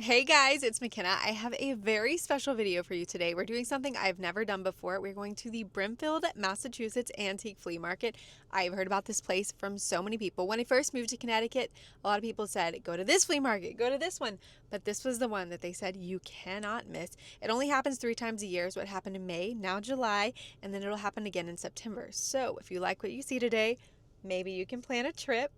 Hey guys, it's McKenna. I have a very special video for you today. We're doing something I've never done before. We're going to the Brimfield, Massachusetts Antique Flea Market. I've heard about this place from so many people. When I first moved to Connecticut, a lot of people said, go to this flea market, go to this one. But this was the one that they said you cannot miss. It only happens 3 times a year. Is what happened in May, now July, and then it'll happen again in September. So if you like what you see today, maybe you can plan a trip.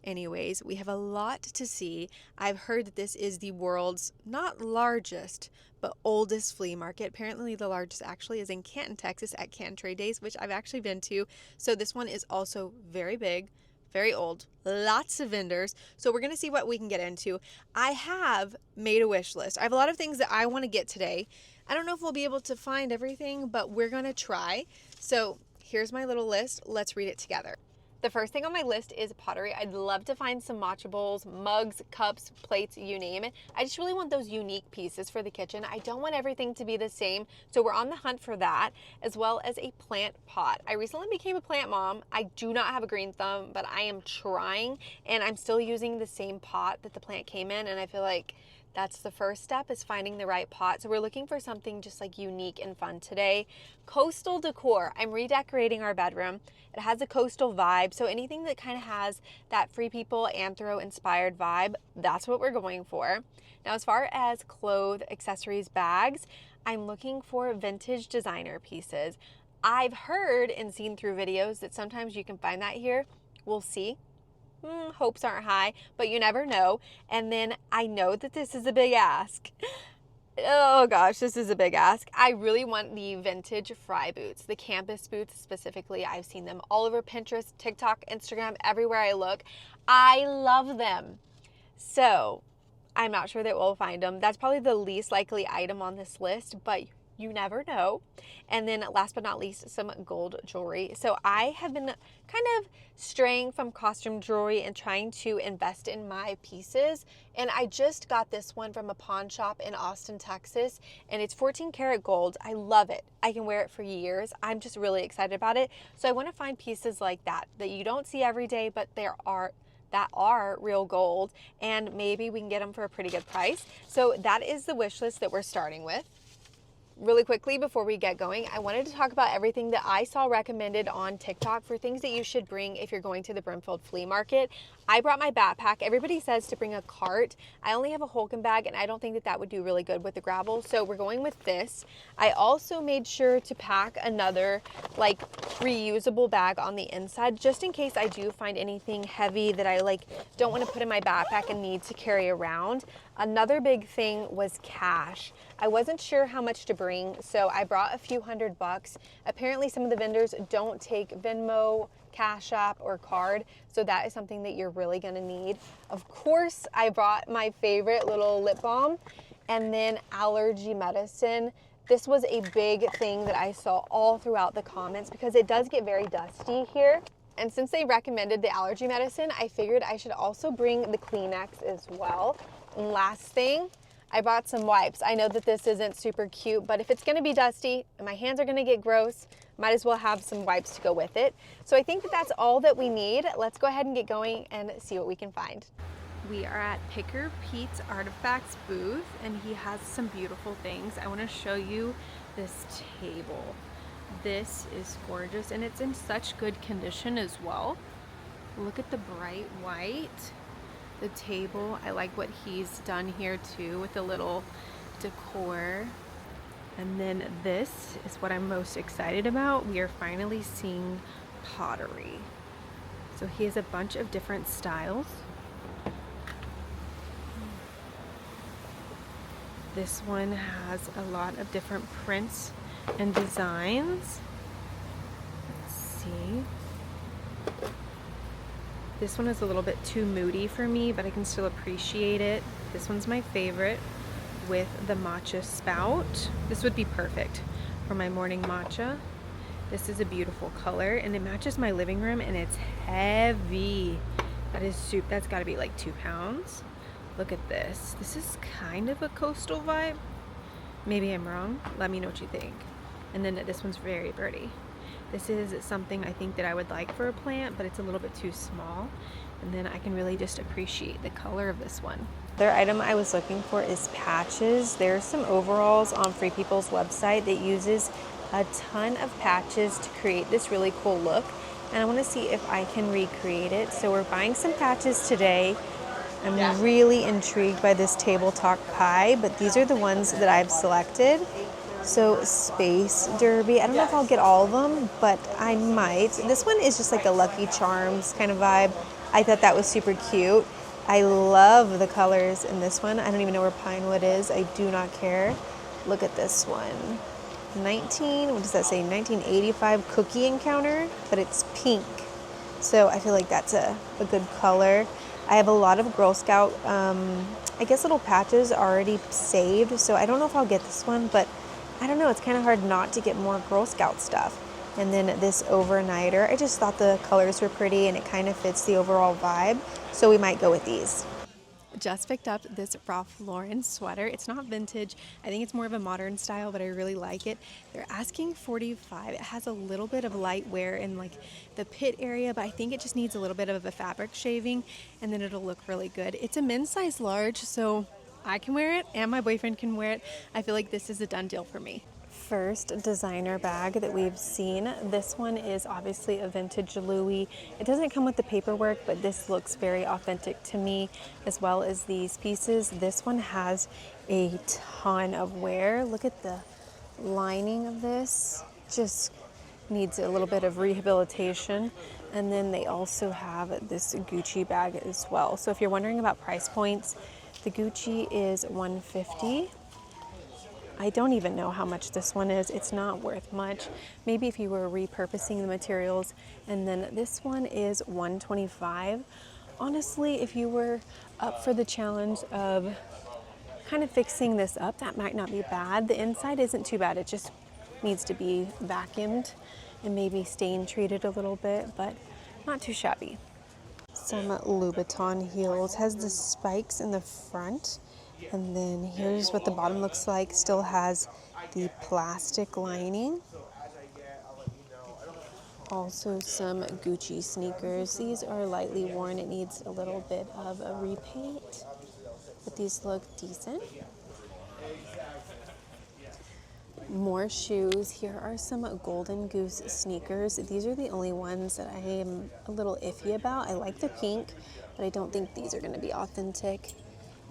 Anyways, we have a lot to see. I've heard that this is the world's not largest, but oldest flea market. Apparently the largest actually is in Canton, Texas at Canton Trade Days, which I've actually been to. So this one is also very big, very old, lots of vendors. So we're going to see what we can get into. I have made a wish list. I have a lot of things that I want to get today. I don't know if we'll be able to find everything, but we're going to try. So here's my little list. Let's read it together. The first thing on my list is pottery. I'd love to find some matcha bowls, mugs, cups, plates, you name it. I just really want those unique pieces for the kitchen. I don't want everything to be the same, so we're on the hunt for that, as well as a plant pot. I recently became a plant mom. I do not have a green thumb, but I am trying, and I'm still using the same pot that the plant came in, and I feel like that's the first step, is finding the right pot. So we're looking for something just like unique and fun today. Coastal decor. I'm redecorating our bedroom. It has a coastal vibe. So anything that kind of has that Free People anthro inspired vibe, that's what we're going for. Now, as far as clothes, accessories, bags, I'm looking for vintage designer pieces. I've heard and seen through videos that sometimes you can find that here. We'll see. Hopes aren't high, but you never know. And then I know that this is a big ask. Oh gosh, this is a big ask. I really want the vintage fry boots, the campus boots specifically. I've seen them all over Pinterest, TikTok, Instagram, everywhere I look. I love them. So I'm not sure that we'll find them. That's probably the least likely item on this list, but you never know. And then last but not least, some gold jewelry. So I have been kind of straying from costume jewelry and trying to invest in my pieces. And I just got this one from a pawn shop in Austin, Texas, and it's 14 karat gold. I love it. I can wear it for years. I'm just really excited about it. So I want to find pieces like that you don't see every day, but that are real gold, and maybe we can get them for a pretty good price. So that is the wish list that we're starting with. Really quickly before we get going, I wanted to talk about everything that I saw recommended on TikTok for things that you should bring if you're going to the Brimfield Flea Market. I brought my backpack. Everybody says to bring a cart. I only have a Holcomb bag, and I don't think that would do really good with the gravel, so we're going with this. I also made sure to pack another like reusable bag on the inside, just in case I do find anything heavy that I don't want to put in my backpack and need to carry around. Another big thing was cash. I wasn't sure how much to bring, so I brought a few $100. Apparently some of the vendors don't take Venmo, Cash App, or card, so that is something that you're really gonna need. Of course, I brought my favorite little lip balm, and then allergy medicine. This was a big thing that I saw all throughout the comments because it does get very dusty here. And since they recommended the allergy medicine, I figured I should also bring the Kleenex as well. And last thing, I bought some wipes. I know that this isn't super cute, but if it's gonna be dusty and my hands are gonna get gross, might as well have some wipes to go with it. So I think that that's all that we need. Let's go ahead and get going and see what we can find. We are at Picker Pete's Artifacts booth, and he has some beautiful things. I wanna show you this table. This is gorgeous, and it's in such good condition as well. Look at the bright white. The table, I like what he's done here too with the little decor. And then this is what I'm most excited about. We are finally seeing pottery. So he has a bunch of different styles. This one has a lot of different prints and designs. Let's see. This one is a little bit too moody for me, but I can still appreciate it. This one's my favorite with the matcha spout. This would be perfect for my morning matcha. This is a beautiful color, and it matches my living room, and it's heavy. That's gotta be like 2 pounds. Look at this. This is kind of a coastal vibe. Maybe I'm wrong. Let me know what you think. And then this one's very pretty. This is something I think that I would like for a plant, but it's a little bit too small. And then I can really just appreciate the color of this one. Other item I was looking for is patches. There's some overalls on Free People's website that uses a ton of patches to create this really cool look, and I want to see if I can recreate it. So we're buying some patches today. I'm really intrigued by this tabletop pie, but these are the ones that I've selected. So Space Derby, I don't know if I'll get all of them, but I might. This one is just like a Lucky Charms kind of vibe. I thought that was super cute. I love the colors in this one. I don't even know where pine wood is. I do not care. Look at this one. What does that say? 1985 cookie encounter, but it's pink. So I feel like that's a good color. I have a lot of Girl Scout, I guess little patches already saved. So I don't know if I'll get this one, but I don't know. It's kind of hard not to get more Girl Scout stuff. And then this overnighter, I just thought the colors were pretty and it kind of fits the overall vibe. So we might go with these. Just picked up this Ralph Lauren sweater. It's not vintage. I think it's more of a modern style, but I really like it. They're asking $45. It has a little bit of light wear in like the pit area, but I think it just needs a little bit of a fabric shaving and then it'll look really good. It's a men's size large, so I can wear it and my boyfriend can wear it. I feel like this is a done deal for me. First designer bag that we've seen. This one is obviously a vintage Louis. It doesn't come with the paperwork, but this looks very authentic to me, as well as these pieces. This one has a ton of wear. Look at the lining of this. Just needs a little bit of rehabilitation. And then they also have this Gucci bag as well. So if you're wondering about price points, the Gucci is $150. I don't even know how much this one is. It's not worth much. Maybe if you were repurposing the materials. And then this one is $125. Honestly, if you were up for the challenge of kind of fixing this up, that might not be bad. The inside isn't too bad. It just needs to be vacuumed and maybe stain treated a little bit, but not too shabby. Some Louboutin heels. Has the spikes in the front. And then here's what the bottom looks like. Still has the plastic lining. Also some Gucci sneakers. These are lightly worn. It needs a little bit of a repaint, but these look decent. More shoes. Here are some Golden Goose sneakers. These are the only ones that I am a little iffy about. I like the pink, but I don't think these are going to be authentic.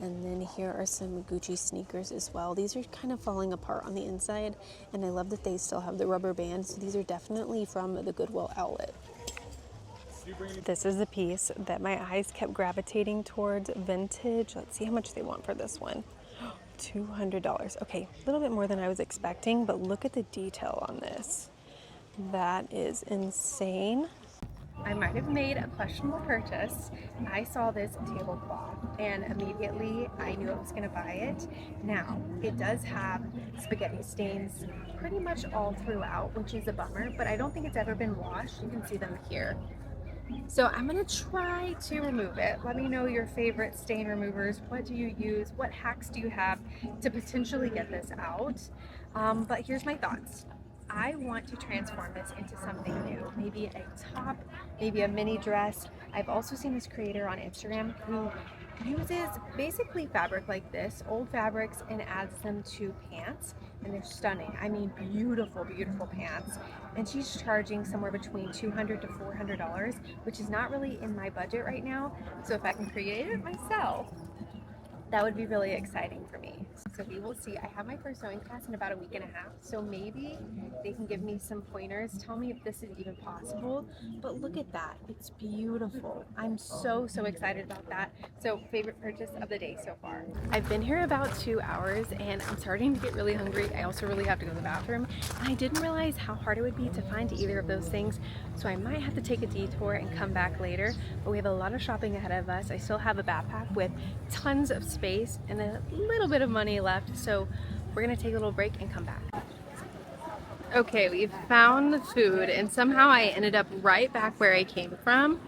And then here are some Gucci sneakers as well. These are kind of falling apart on the inside, and I love that they still have the rubber band. So these are definitely from the Goodwill outlet. This is the piece that my eyes kept gravitating towards, vintage. Let's see how much they want for this one. $200. Okay, a little bit more than I was expecting, but look at the detail on this. That is insane. I might have made a questionable purchase. I saw this tablecloth and immediately I knew I was going to buy it. Now, it does have spaghetti stains pretty much all throughout, which is a bummer, but I don't think it's ever been washed. You can see them here. So I'm going to try to remove it. Let me know your favorite stain removers. What do you use? What hacks do you have to potentially get this out? But here's my thoughts. I want to transform this into something new, maybe a top, maybe a mini dress. I've also seen this creator on Instagram who uses basically fabric like this, old fabrics, and adds them to pants, and they're stunning. I mean, beautiful, beautiful pants. And she's charging somewhere between $200 to $400, which is not really in my budget right now. So if I can create it myself, that would be really exciting for me. So we will see. I have my first sewing class in about a week and a half, so maybe they can give me some pointers, tell me if this is even possible. But look at that. It's beautiful. I'm so excited about that. So favorite purchase of the day so far. I've been here about 2 hours and I'm starting to get really hungry. I also really have to go to the bathroom. I didn't realize how hard it would be to find either of those things, so I might have to take a detour and come back later. But we have a lot of shopping ahead of us. I still have a backpack with tons of space and a little bit of money left, so we're gonna take a little break and come back. Okay, we've found the food and somehow I ended up right back where I came from,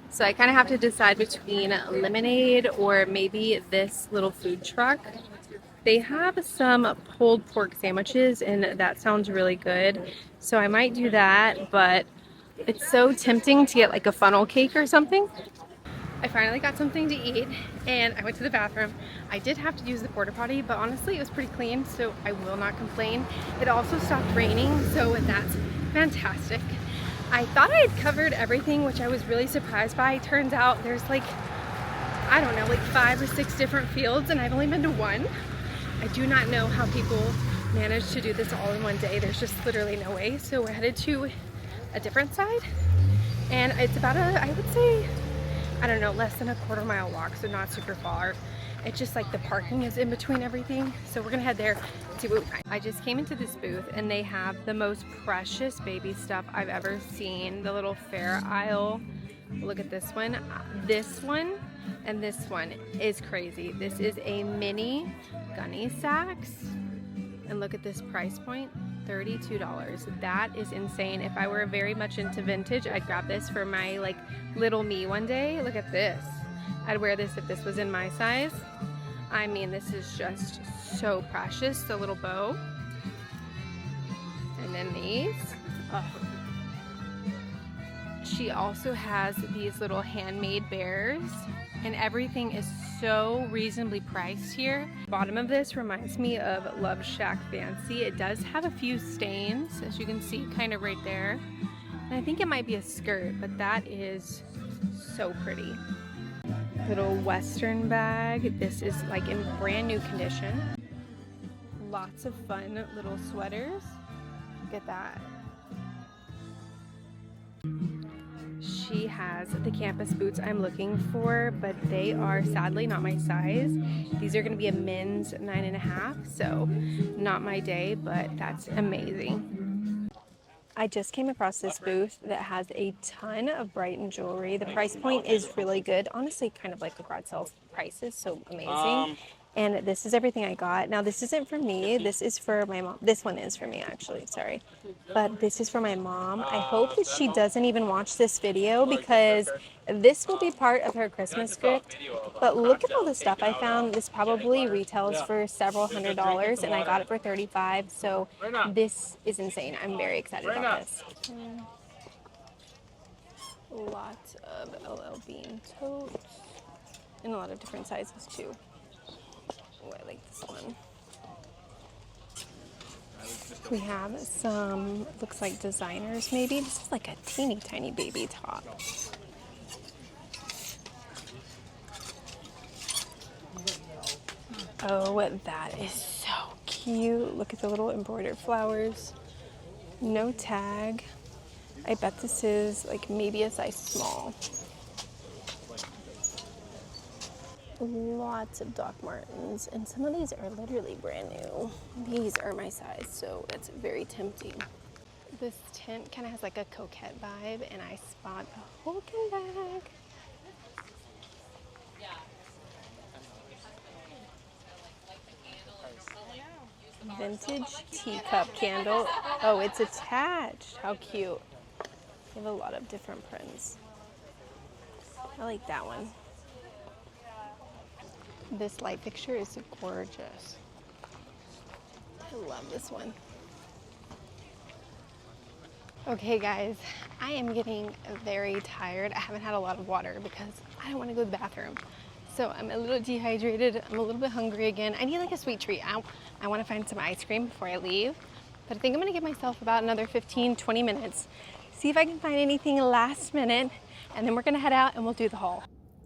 so I kind of have to decide between lemonade or maybe this little food truck. They have some pulled pork sandwiches and that sounds really good, so I might do that, but it's so tempting to get like a funnel cake or something. I finally got something to eat and I went to the bathroom. I did have to use the porta potty, but honestly it was pretty clean, so I will not complain. It also stopped raining, so that's fantastic. I thought I had covered everything, which I was really surprised by. Turns out there's like, I don't know, like 5 or 6 different fields and I've only been to one. I do not know how people manage to do this all in one day. There's just literally no way. So we're headed to a different side and it's about I would say, I don't know, less than a quarter-mile walk, so not super far. It's just like the parking is in between everything. So we're gonna head there and see what we find. I just came into this booth and they have the most precious baby stuff I've ever seen. The little fair aisle. Look at this one. This one and this one is crazy. This is a mini gunny sacks. And look at this price point. $32. That is insane. If I were very much into vintage, I'd grab this for my like little me one day. Look at this. I'd wear this if this was in my size. I mean, this is just so precious. The little bow. And then these. Oh. She also has these little handmade bears and everything is so reasonably priced here. The bottom of this reminds me of Love Shack Fancy. It does have a few stains, as you can see kind of right there. And I think it might be a skirt, but that is so pretty. Little Western bag. This is like in brand new condition. Lots of fun little sweaters. Look at that. She has the campus boots I'm looking for, but they are sadly not my size. These are going to be a men's 9.5, so not my day, but that's amazing. I just came across this booth that has a ton of Brighton jewelry. The price point is really good. Honestly, kind of like a garage sale prices, so amazing. And this is everything I got. Now, this isn't for me. This is for my mom. This one is for me, actually. Sorry. But this is for my mom. I hope that she doesn't even watch this video because this will be part of her Christmas gift. But look at all the stuff I found. This probably retails for several $100s, and I got it for $35. So this is insane. I'm very excited about this. Lots of LL Bean totes in a lot of different sizes, too. Oh, I like this one. We have some, looks like designers maybe. This is like a teeny tiny baby top. Oh, that is so cute. Look at the little embroidered flowers. No tag. I bet this is like maybe a size small. Lots of Doc Martens, and some of these are literally brand new. These are my size, so it's very tempting. This tent kind of has like a coquette vibe, and I spot a Hulken bag. Vintage teacup candle. Oh, it's attached. How cute. They have a lot of different prints. I like that one. This light fixture is gorgeous. I love this one. Okay guys, I am getting very tired. I haven't had a lot of water because I don't want to go to the bathroom. So I'm a little dehydrated. I'm a little bit hungry again. I need like a sweet treat. I want to find some ice cream before I leave. But I think I'm going to give myself about another 15-20 minutes. See if I can find anything last minute. And then we're going to head out and we'll do the haul.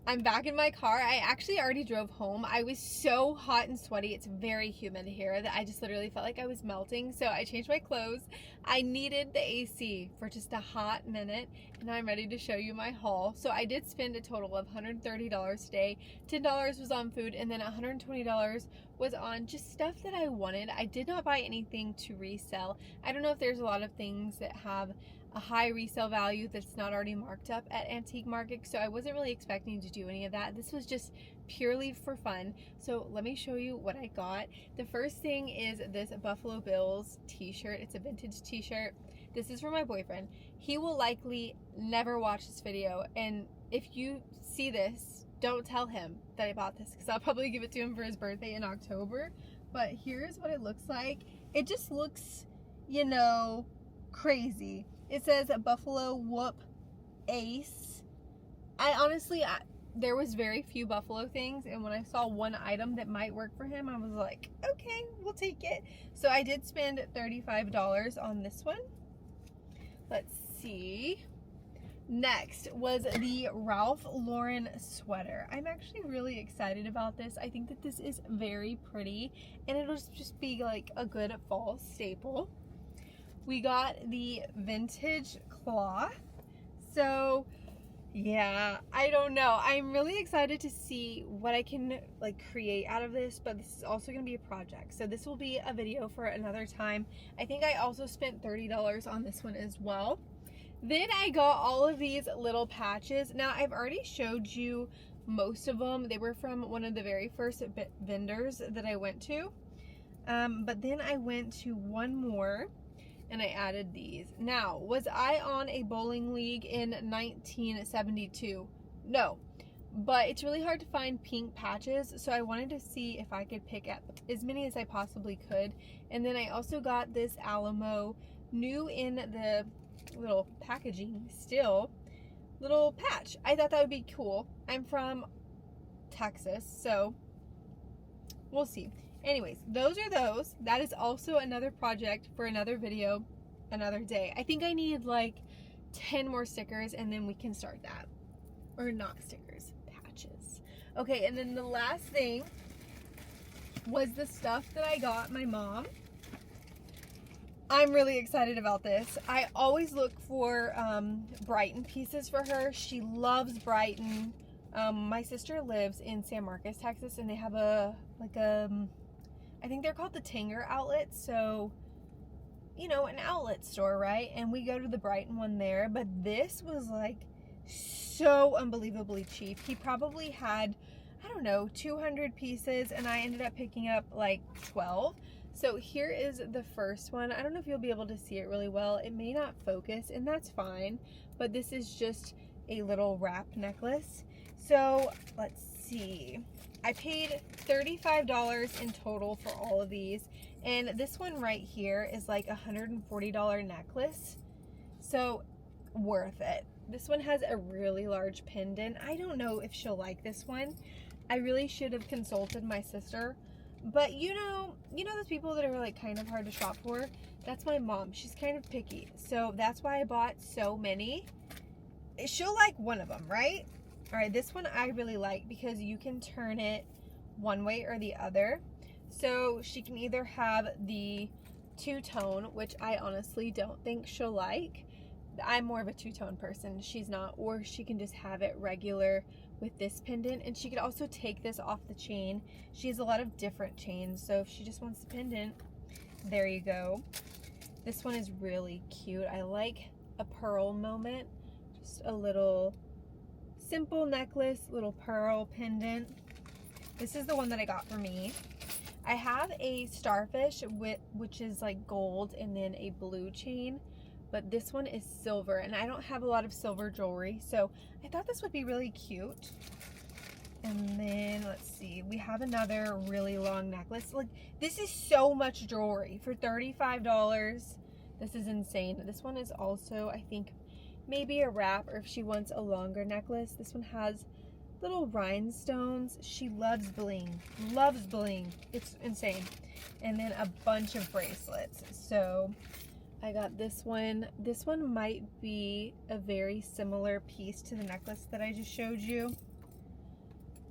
I'm back in my car. I actually already drove home. I was so hot and sweaty. It's very humid here that I just literally felt like I was melting. So I changed my clothes. I needed the AC for just a hot minute. And I'm ready to show you my haul. So I did spend a total of $130 today. $10 was on food and then $120 was on just stuff that I wanted. I did not buy anything to resell. I don't know if there's a lot of things that have a high resale value that's not already marked up at Antique Market, so I wasn't really expecting to do any of that. This was just purely for fun. So let me show you what I got. The first thing is this Buffalo Bills t-shirt. It's a vintage t-shirt. This is for my boyfriend. He will likely never watch this video, and if you see this, don't tell him that I bought this because I'll probably give it to him for his birthday in October. But here's what it looks like. It just looks, you know, crazy. It says a Buffalo Whoop Ace. I honestly, there was very few buffalo things, and when I saw one item that might work for him, I was like, okay, we'll take it. So I did spend $35 on this one. Let's see. Next was the Ralph Lauren sweater. I'm actually really excited about this. I think that this is very pretty, and it'll just be like a good fall staple. We got the vintage cloth. So yeah, I don't know. I'm really excited to see what I can like create out of this, but this is also going to be a project. So this will be a video for another time. I think I also spent $30 on this one as well. Then I got all of these little patches. Now I've already showed you most of them. They were from one of the very first vendors that I went to. But then I went to one more and I added these. Now, was I on a bowling league in 1972? No, but it's really hard to find pink patches, so I wanted to see if I could pick up as many as I possibly could. And then I also got this Alamo, new in the little packaging still, little patch. I thought that would be cool. I'm from Texas, so we'll see. Anyways, those are those. That is also another project for another video, another day. I think I need like 10 more stickers and then we can start that. Or not stickers, patches. Okay, and then the last thing was the stuff that I got my mom. I'm really excited about this. I always look for Brighton pieces for her. She loves Brighton. My sister lives in San Marcos, Texas, and they have I think they're called the Tanger outlets, so, you know, an outlet store, right? And we go to the Brighton one there, but this was like so unbelievably cheap. He probably had, I don't know, 200 pieces, and I ended up picking up like 12. So here is the first one. I don't know if you'll be able to see it really well. It may not focus, and that's fine, but this is just a little wrap necklace. So let's see. I paid $35 in total for all of these, and this one right here is like a $140 necklace, so worth it. This one has a really large pendant. I don't know if she'll like this one. I really should have consulted my sister, but you know those people that are like kind of hard to shop for? That's my mom. She's kind of picky, so that's why I bought so many. She'll like one of them, right? All right, this one I really like because you can turn it one way or the other. So she can either have the two-tone, which I honestly don't think she'll like. I'm more of a two-tone person. She's not. Or she can just have it regular with this pendant. And she could also take this off the chain. She has a lot of different chains. So if she just wants the pendant, there you go. This one is really cute. I like a pearl moment. Just a little simple necklace, little pearl pendant. This is the one that I got for me. I have a starfish which is like gold and then a blue chain, but this one is silver, and I don't have a lot of silver jewelry, so I thought this would be really cute. And then let's see, we have another really long necklace. Like, this is so much jewelry for $35. This is insane. This one is also, I think, maybe a wrap, or if she wants a longer necklace. This one has little rhinestones. She loves bling. Loves bling. It's insane. And then a bunch of bracelets. So I got this one. This one might be a very similar piece to the necklace that I just showed you.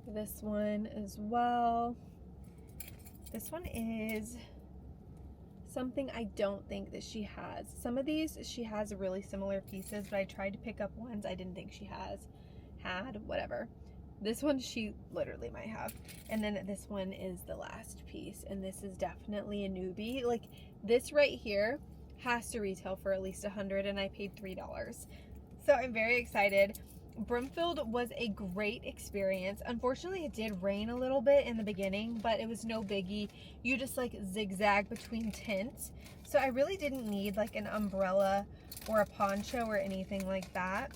This one as well. This one is something I don't think that she has. Some of these she has really similar pieces, but I tried to pick up ones I didn't think she had, whatever. This one she literally might have. And then this one is the last piece, and this is definitely a newbie. Like, this right here has to retail for at least $100, and I paid $3. So I'm very excited. Brimfield was a great experience. Unfortunately, it did rain a little bit in the beginning, but it was no biggie. You just like zigzag between tents. So I really didn't need like an umbrella or a poncho or anything like that.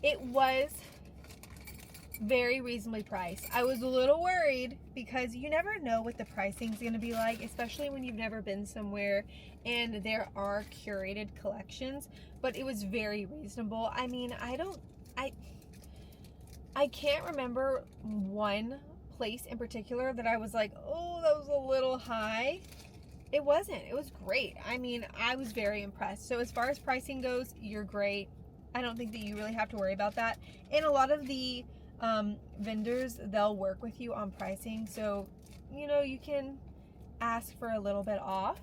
It was very reasonably priced. I was a little worried because you never know what the pricing is going to be like, especially when you've never been somewhere and there are curated collections, but it was very reasonable. I mean, I can't remember one place in particular that I was like, oh, that was a little high. It wasn't. It was great. I mean, I was very impressed. So as far as pricing goes, you're great. I don't think that you really have to worry about that. And a lot of the vendors, they'll work with you on pricing. So, you know, you can ask for a little bit off.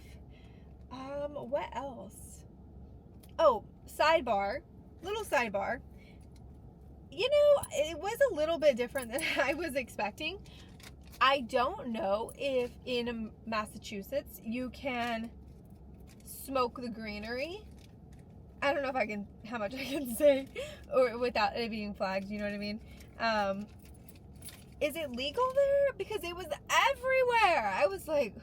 What else? Oh, little sidebar. You know, it was a little bit different than I was expecting. I don't know if in Massachusetts you can smoke the greenery. I don't know how much I can say, or without it being flagged, you know what I mean? Is it legal there? Because it was everywhere. I was like,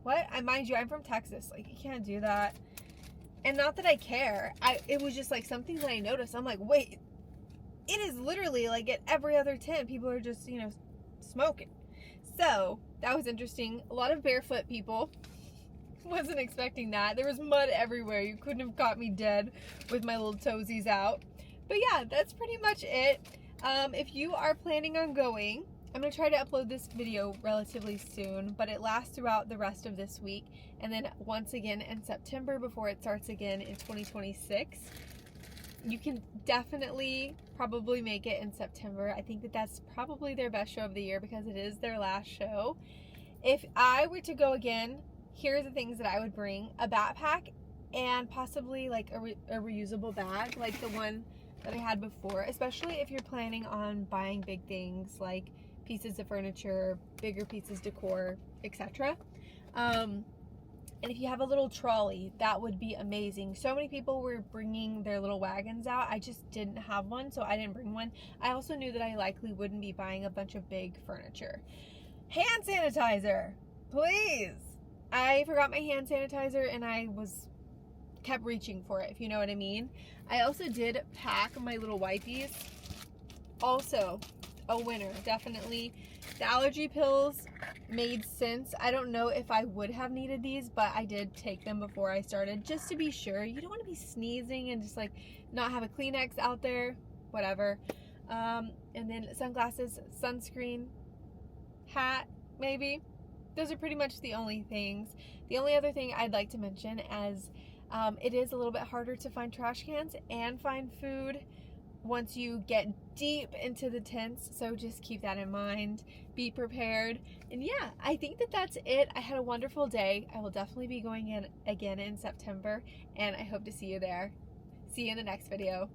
what? Mind you, I'm from Texas. Like, you can't do that. And not that I care. It was just like something that I noticed. I'm like, wait, it is literally like at every other tent, people are just, you know, smoking. So that was interesting. A lot of barefoot people. Wasn't expecting that. There was mud everywhere. You couldn't have caught me dead with my little toesies out. But yeah, that's pretty much it. If you are planning on going, I'm going to try to upload this video relatively soon, but it lasts throughout the rest of this week. And then once again in September before it starts again in 2026. You can definitely probably make it in September. I think that that's probably their best show of the year because it is their last show. If I were to go again, here are the things that I would bring. A backpack and possibly like a reusable bag like the one that I had before, especially if you're planning on buying big things like pieces of furniture, bigger pieces of decor, etc. And if you have a little trolley, that would be amazing. So many people were bringing their little wagons out. I just didn't have one, so I didn't bring one. I also knew that I likely wouldn't be buying a bunch of big furniture. Hand sanitizer, please. I forgot my hand sanitizer and I kept reaching for it, if you know what I mean. I also did pack my little wipies. Also, a winner, definitely. The allergy pills made sense. I don't know if I would have needed these, but I did take them before I started just to be sure. You don't want to be sneezing and just like not have a Kleenex out there, whatever. And then sunglasses, sunscreen, hat, maybe. Those are pretty much the only things. The only other thing I'd like to mention is it is a little bit harder to find trash cans and find food once you get deep into the tents, so just keep that in mind. Be prepared. And yeah, I think that that's it. I had a wonderful day. I will definitely be going in again in September, and I hope to see you there. See you in the next video.